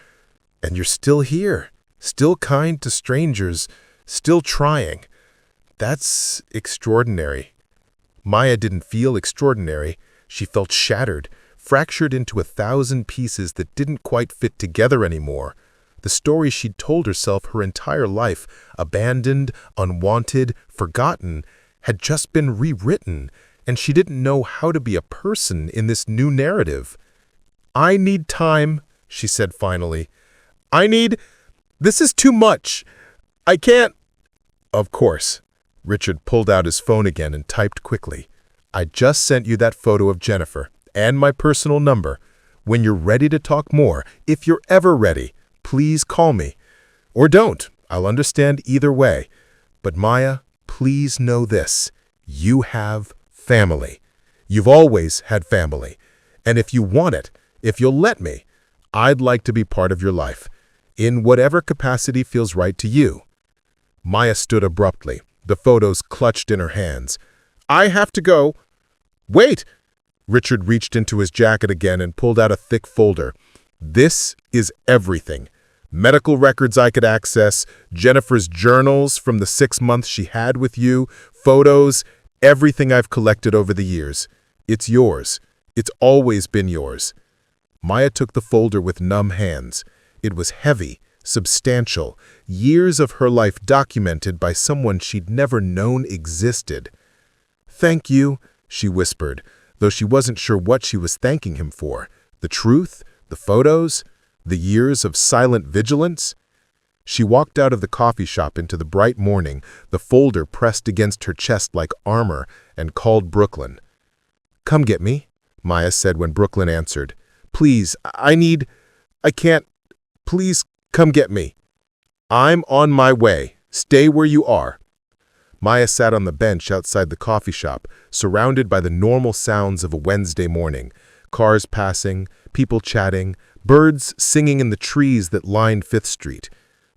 And you're still here, still kind to strangers, still trying. That's extraordinary. Maya didn't feel extraordinary. She felt shattered, fractured into 1,000 pieces that didn't quite fit together anymore. The story she'd told herself her entire life, abandoned, unwanted, forgotten, had just been rewritten, and she didn't know how to be a person in this new narrative. "I need time," she said finally. This is too much. I can't." "Of course." Richard pulled out his phone again and typed quickly. "I just sent you that photo of Jennifer and my personal number. When you're ready to talk more, if you're ever ready, please call me. Or don't. I'll understand either way. But Maya, please know this. You have family. You've always had family. And if you want it, if you'll let me, I'd like to be part of your life, in whatever capacity feels right to you." Maya stood abruptly, the photos clutched in her hands. "I have to go." "Wait!" Richard reached into his jacket again and pulled out a thick folder. "This is everything. Medical records I could access, Jennifer's journals from the 6 months she had with you, photos, everything I've collected over the years. It's yours. It's always been yours." Maya took the folder with numb hands. It was heavy, substantial, years of her life documented by someone she'd never known existed. "Thank you," she whispered, though she wasn't sure what she was thanking him for. The truth, the photos, the years of silent vigilance. She walked out of the coffee shop into the bright morning, the folder pressed against her chest like armor, and called Brooklyn. "Come get me," Maya said when Brooklyn answered. "Please, I can't. Please come get me." "I'm on my way. Stay where you are." Maya sat on the bench outside the coffee shop, surrounded by the normal sounds of a Wednesday morning. Cars passing, people chatting, birds singing in the trees that lined Fifth Street.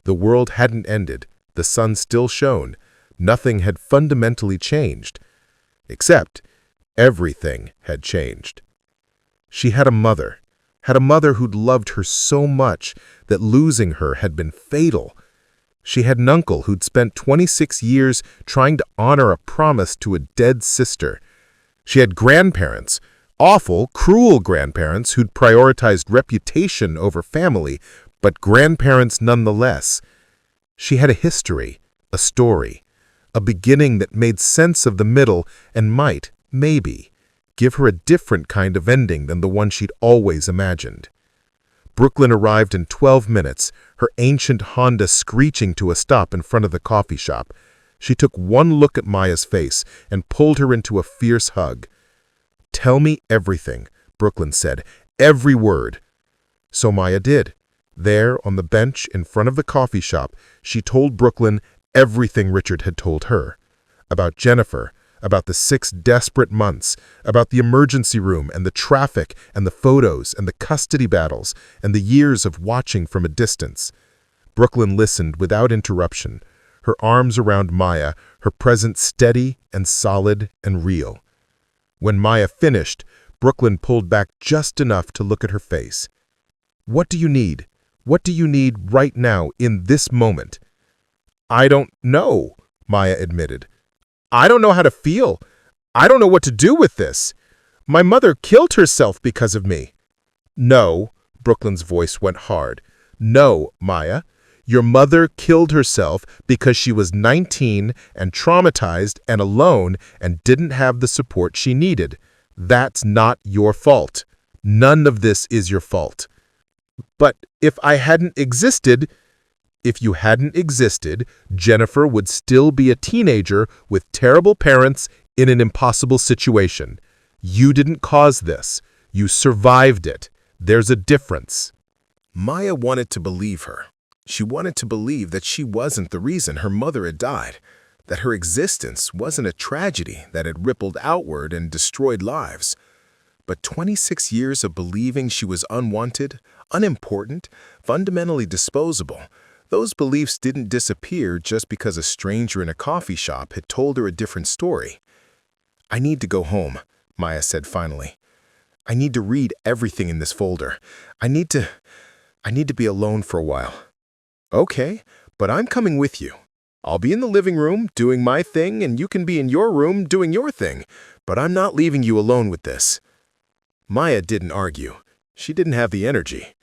The world hadn't ended. The sun still shone. Nothing had fundamentally changed. Except, everything had changed. She had a mother who'd loved her so much that losing her had been fatal. She had an uncle who'd spent 26 years trying to honor a promise to a dead sister. She had grandparents, awful, cruel grandparents who'd prioritized reputation over family, but grandparents nonetheless. She had a history, a story, a beginning that made sense of the middle and might, maybe, give her a different kind of ending than the one she'd always imagined. Brooklyn arrived in 12 minutes, her ancient Honda screeching to a stop in front of the coffee shop. She took one look at Maya's face and pulled her into a fierce hug. "Tell me everything," Brooklyn said, "every word." So Maya did. There, on the bench in front of the coffee shop, she told Brooklyn everything Richard had told her. About Jennifer, about the 6 desperate months, about the emergency room and the traffic and the photos and the custody battles and the years of watching from a distance. Brooklyn listened without interruption, her arms around Maya, her presence steady and solid and real. When Maya finished, Brooklyn pulled back just enough to look at her face. "What do you need? What do you need right now, in this moment?" "I don't know," Maya admitted. "I don't know how to feel. I don't know what to do with this. My mother killed herself because of me." "No," Brooklyn's voice went hard. "No, Maya. Your mother killed herself because she was 19 and traumatized and alone and didn't have the support she needed. That's not your fault. None of this is your fault." "But if I hadn't existed..." "If you hadn't existed, Jennifer would still be a teenager with terrible parents in an impossible situation. You didn't cause this. You survived it. There's a difference." Maya wanted to believe her. She wanted to believe that she wasn't the reason her mother had died, that her existence wasn't a tragedy that had rippled outward and destroyed lives. But 26 years of believing she was unwanted, unimportant, fundamentally disposable, those beliefs didn't disappear just because a stranger in a coffee shop had told her a different story. "I need to go home," Maya said finally. "I need to read everything in this folder. I need to be alone for a while." "Okay, but I'm coming with you. I'll be in the living room doing my thing and you can be in your room doing your thing, but I'm not leaving you alone with this." Maya didn't argue. She didn't have the energy.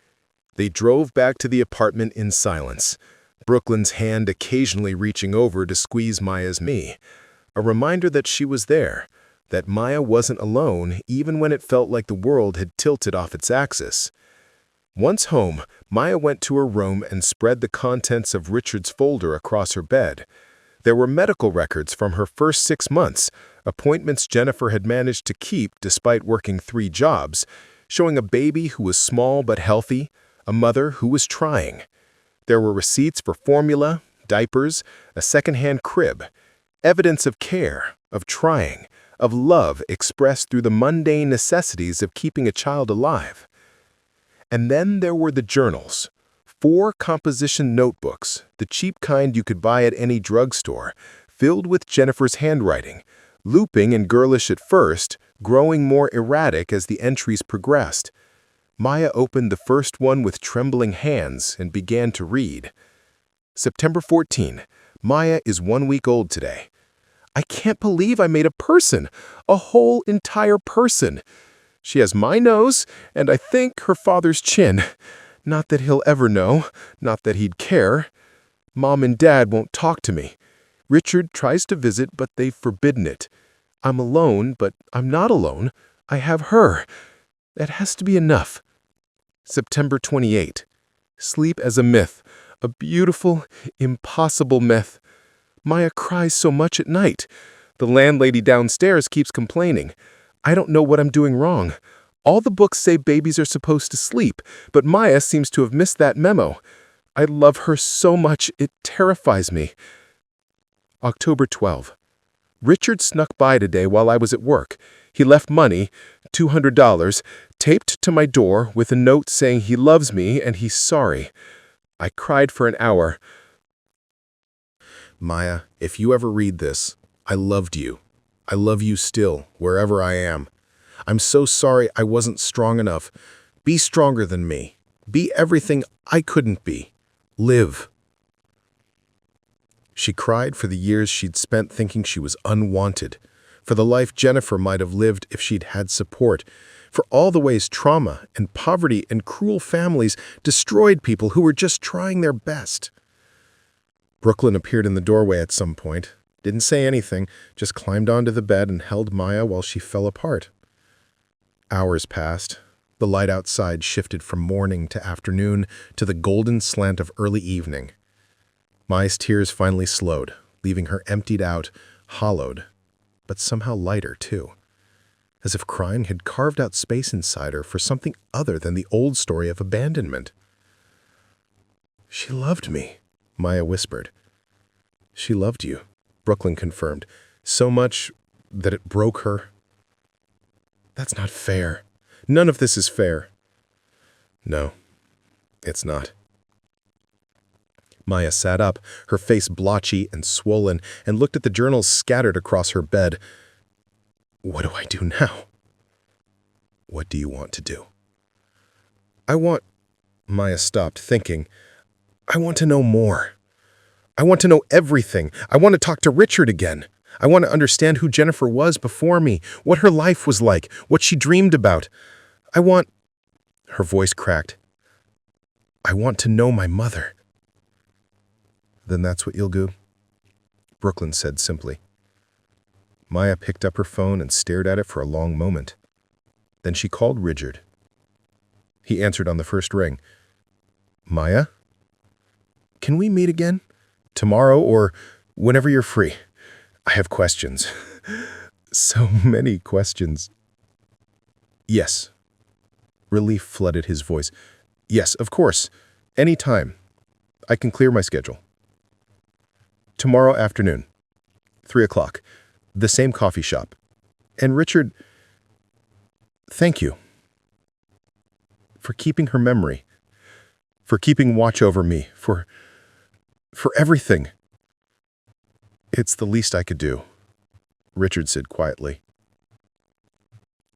They drove back to the apartment in silence, Brooklyn's hand occasionally reaching over to squeeze Maya's knee, a reminder that she was there, that Maya wasn't alone even when it felt like the world had tilted off its axis. Once home, Maya went to her room and spread the contents of Richard's folder across her bed. There were medical records from her first 6 months, appointments Jennifer had managed to keep despite working 3 jobs, showing a baby who was small but healthy, a mother who was trying. There were receipts for formula, diapers, a second-hand crib, evidence of care, of trying, of love expressed through the mundane necessities of keeping a child alive. And then there were the journals, 4 composition notebooks, the cheap kind you could buy at any drugstore, filled with Jennifer's handwriting, looping and girlish at first, growing more erratic as the entries progressed. Maya opened the first one with trembling hands and began to read. September 14. Maya is 1 week old today. I can't believe I made a person, a whole entire person. She has my nose, and I think her father's chin. Not that he'll ever know, not that he'd care. Mom and Dad won't talk to me. Richard tries to visit, but they've forbidden it. I'm alone, but I'm not alone. I have her. That has to be enough. September 28. Sleep as a myth. A beautiful, impossible myth. Maya cries so much at night. The landlady downstairs keeps complaining. I don't know what I'm doing wrong. All the books say babies are supposed to sleep, but Maya seems to have missed that memo. I love her so much, it terrifies me. October 12. Richard snuck by today while I was at work. He left money, $200, taped to my door with a note saying he loves me and he's sorry. I cried for an hour. Maya, if you ever read this, I loved you. I love you still, wherever I am. I'm so sorry I wasn't strong enough. Be stronger than me. Be everything I couldn't be. Live. She cried for the years she'd spent thinking she was unwanted, for the life Jennifer might have lived if she'd had support, for all the ways trauma and poverty and cruel families destroyed people who were just trying their best. Brooklyn appeared in the doorway at some point, didn't say anything, just climbed onto the bed and held Maya while she fell apart. Hours passed. The light outside shifted from morning to afternoon to the golden slant of early evening. Maya's tears finally slowed, leaving her emptied out, hollowed, but somehow lighter, too. As if crying had carved out space inside her for something other than the old story of abandonment. "She loved me," Maya whispered. "She loved you," Brooklyn confirmed, "so much that it broke her." "That's not fair. None of this is fair." "No, it's not." Maya sat up, her face blotchy and swollen, and looked at the journals scattered across her bed. "What do I do now?" "What do you want to do?" Maya stopped, thinking. "I want to know more. I want to know everything. I want to talk to Richard again. I want to understand who Jennifer was before me, what her life was like, what she dreamed about. Her voice cracked. "I want to know my mother." "Then that's what you'll do," Brooklyn said simply. Maya picked up her phone and stared at it for a long moment. Then she called Richard. He answered on the first ring. "Maya? Can we meet again? Tomorrow or whenever you're free. I have questions." "So many questions." "Yes." Relief flooded his voice. "Yes, of course. Any time. I can clear my schedule." "Tomorrow afternoon. 3 o'clock. The same coffee shop. And Richard, thank you. For keeping her memory. For keeping watch over me. For everything." "It's the least I could do," Richard said quietly.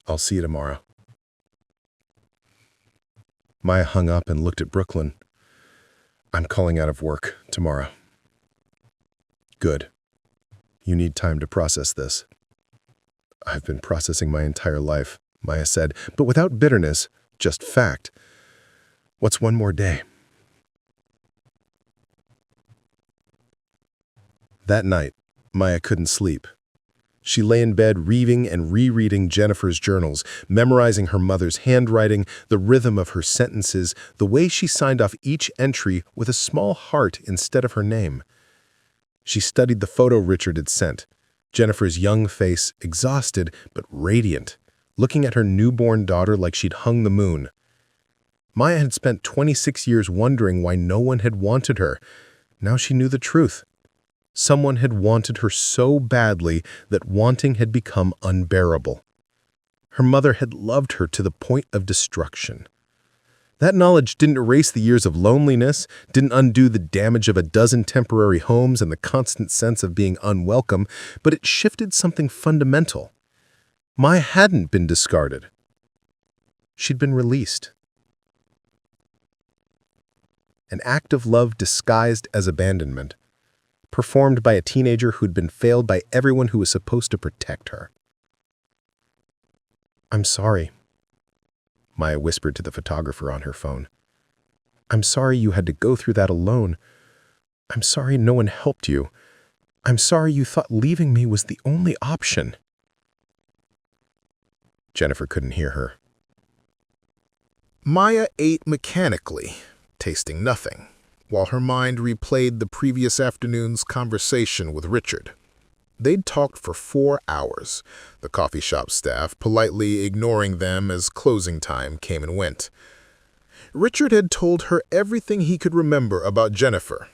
"I'll see you tomorrow." Maya hung up and looked at Brooklyn. "I'm calling out of work tomorrow." "Good. You need time to process this." "I've been processing my entire life," Maya said, but without bitterness, just fact. "What's one more day?" That night, Maya couldn't sleep. She lay in bed reading and rereading Jennifer's journals, memorizing her mother's handwriting, the rhythm of her sentences, the way she signed off each entry with a small heart instead of her name. She studied the photo Richard had sent, Jennifer's young face, exhausted but radiant, looking at her newborn daughter like she'd hung the moon. Maya had spent 26 years wondering why no one had wanted her. Now she knew the truth. Someone had wanted her so badly that wanting had become unbearable. Her mother had loved her to the point of destruction. That knowledge didn't erase the years of loneliness, didn't undo the damage of a dozen temporary homes and the constant sense of being unwelcome, but it shifted something fundamental. Maya hadn't been discarded. She'd been released. An act of love disguised as abandonment, performed by a teenager who'd been failed by everyone who was supposed to protect her. "I'm sorry," Maya whispered to the photographer on her phone. "I'm sorry you had to go through that alone. I'm sorry no one helped you. I'm sorry you thought leaving me was the only option." Jennifer couldn't hear her. Maya ate mechanically, tasting nothing, while her mind replayed the previous afternoon's conversation with Richard. They'd talked for 4 hours, the coffee shop staff politely ignoring them as closing time came and went. Richard had told her everything he could remember about Jennifer.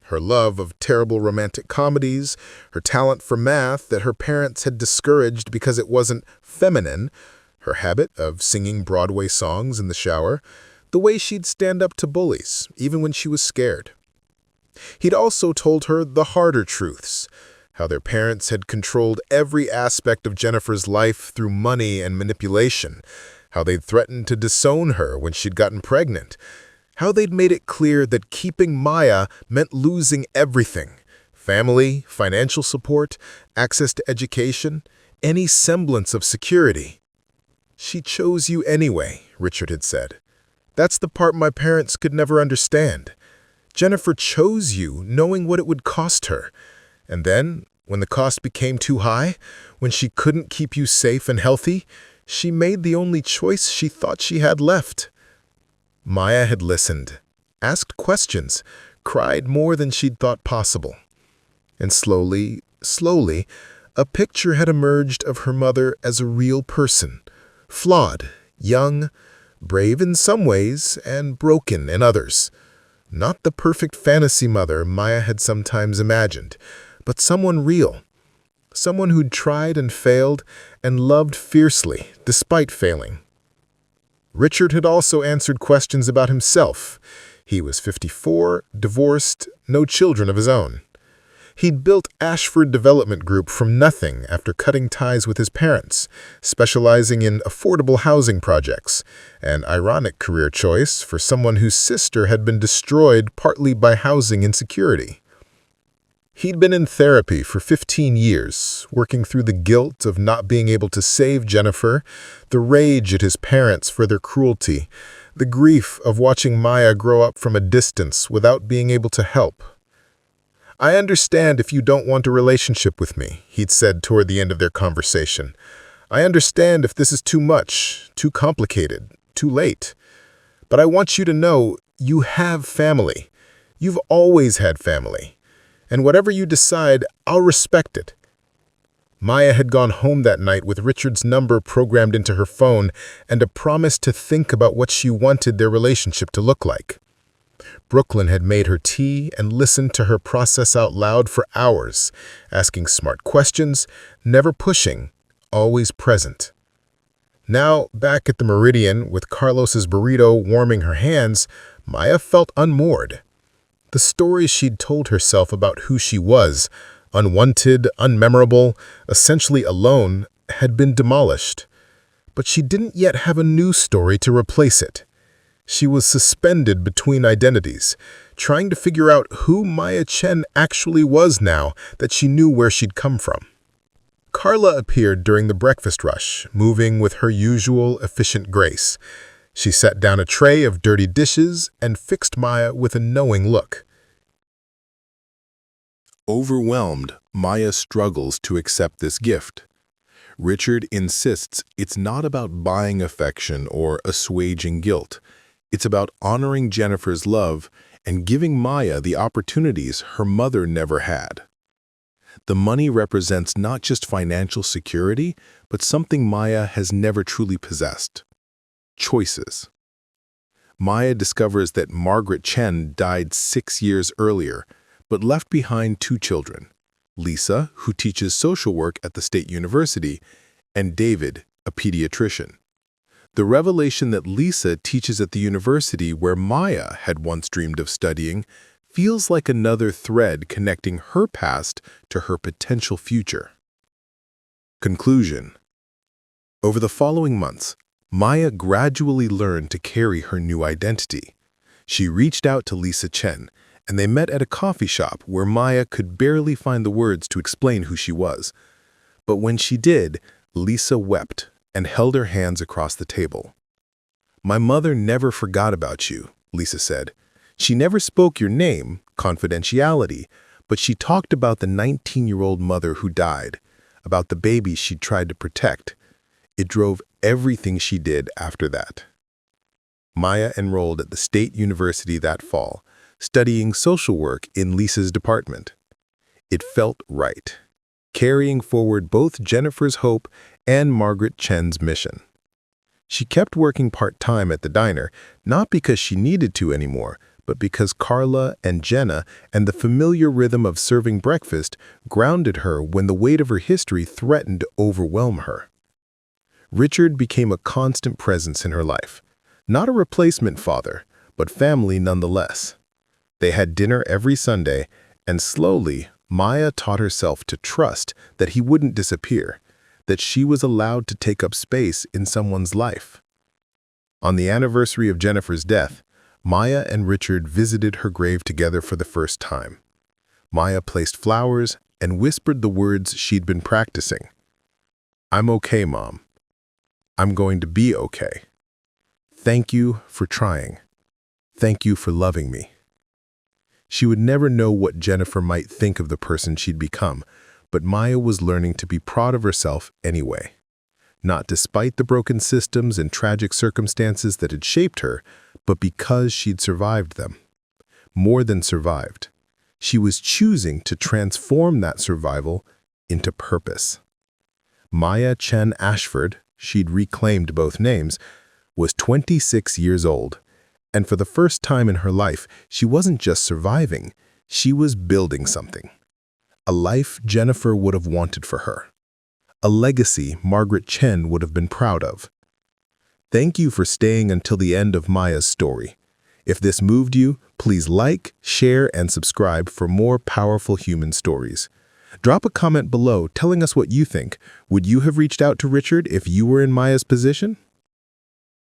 Her love of terrible romantic comedies, her talent for math that her parents had discouraged because it wasn't feminine, her habit of singing Broadway songs in the shower, the way she'd stand up to bullies, even when she was scared. He'd also told her the harder truths, how their parents had controlled every aspect of Jennifer's life through money and manipulation, how they'd threatened to disown her when she'd gotten pregnant, how they'd made it clear that keeping Maya meant losing everything: family, financial support, access to education, any semblance of security. "She chose you anyway," Richard had said. "That's the part my parents could never understand. Jennifer chose you knowing what it would cost her. And then, when the cost became too high, when she couldn't keep you safe and healthy, she made the only choice she thought she had left." Maya had listened, asked questions, cried more than she'd thought possible. And slowly, a picture had emerged of her mother as a real person, flawed, young, brave in some ways, and broken in others. Not the perfect fantasy mother Maya had sometimes imagined, but someone real. Someone who'd tried and failed and loved fiercely, despite failing. Richard had also answered questions about himself. He was 54, divorced, no children of his own. He'd built Ashford Development Group from nothing after cutting ties with his parents, specializing in affordable housing projects, an ironic career choice for someone whose sister had been destroyed partly by housing insecurity. He'd been in therapy for 15 years, working through the guilt of not being able to save Jennifer, the rage at his parents for their cruelty, the grief of watching Maya grow up from a distance without being able to help. "I understand if you don't want a relationship with me," he'd said toward the end of their conversation. "I understand if this is too much, too complicated, too late. But I want you to know you have family. You've always had family. And whatever you decide, I'll respect it." Maya had gone home that night with Richard's number programmed into her phone and a promise to think about what she wanted their relationship to look like. Brooklyn had made her tea and listened to her process out loud for hours, asking smart questions, never pushing, always present. Now, back at the Meridian, with Carlos's burrito warming her hands, Maya felt unmoored. The stories she'd told herself about who she was, unwanted, unmemorable, essentially alone, had been demolished. But she didn't yet have a new story to replace it. She was suspended between identities, trying to figure out who Maya Chen actually was now that she knew where she'd come from. Carla appeared during the breakfast rush, moving with her usual efficient grace. She set down a tray of dirty dishes and fixed Maya with a knowing look. Overwhelmed, Maya struggles to accept this gift. Richard insists it's not about buying affection or assuaging guilt. It's about honoring Jennifer's love and giving Maya the opportunities her mother never had. The money represents not just financial security, but something Maya has never truly possessed: choices. Maya discovers that Margaret Chen died 6 years earlier, but left behind 2 children, Lisa, who teaches social work at the State University, and David, a pediatrician. The revelation that Lisa teaches at the university where Maya had once dreamed of studying feels like another thread connecting her past to her potential future. Conclusion. Over the following months, Maya gradually learned to carry her new identity. She reached out to Lisa Chen, and they met at a coffee shop where Maya could barely find the words to explain who she was. But when she did, Lisa wept and held her hands across the table. "My mother never forgot about you," Lisa said. "She never spoke your name, confidentiality, but she talked about the 19-year-old mother who died, about the baby she tried to protect. It drove everything she did after that. Maya enrolled at the State University that fall, studying social work in Lisa's department. It felt right, carrying forward both Jennifer's hope and Margaret Chen's mission. She kept working part-time at the diner, not because she needed to anymore, but because Carla and Jenna and the familiar rhythm of serving breakfast grounded her when the weight of her history threatened to overwhelm her. Richard became a constant presence in her life, not a replacement father, but family nonetheless. They had dinner every Sunday, and slowly, Maya taught herself to trust that he wouldn't disappear, that she was allowed to take up space in someone's life. On the anniversary of Jennifer's death, Maya and Richard visited her grave together for the first time. Maya placed flowers and whispered the words she'd been practicing. "I'm okay, Mom. I'm going to be okay. Thank you for trying. Thank you for loving me." She would never know what Jennifer might think of the person she'd become, but Maya was learning to be proud of herself anyway. Not despite the broken systems and tragic circumstances that had shaped her, but because she'd survived them. More than survived. She was choosing to transform that survival into purpose. Maya Chen Ashford, she'd reclaimed both names, was 26 years old. And for the first time in her life, she wasn't just surviving, she was building something. A life Jennifer would have wanted for her. A legacy Margaret Chen would have been proud of. Thank you for staying until the end of Maya's story. If this moved you, please like, share, and subscribe for more powerful human stories. Drop a comment below telling us what you think. Would you have reached out to Richard if you were in Maya's position?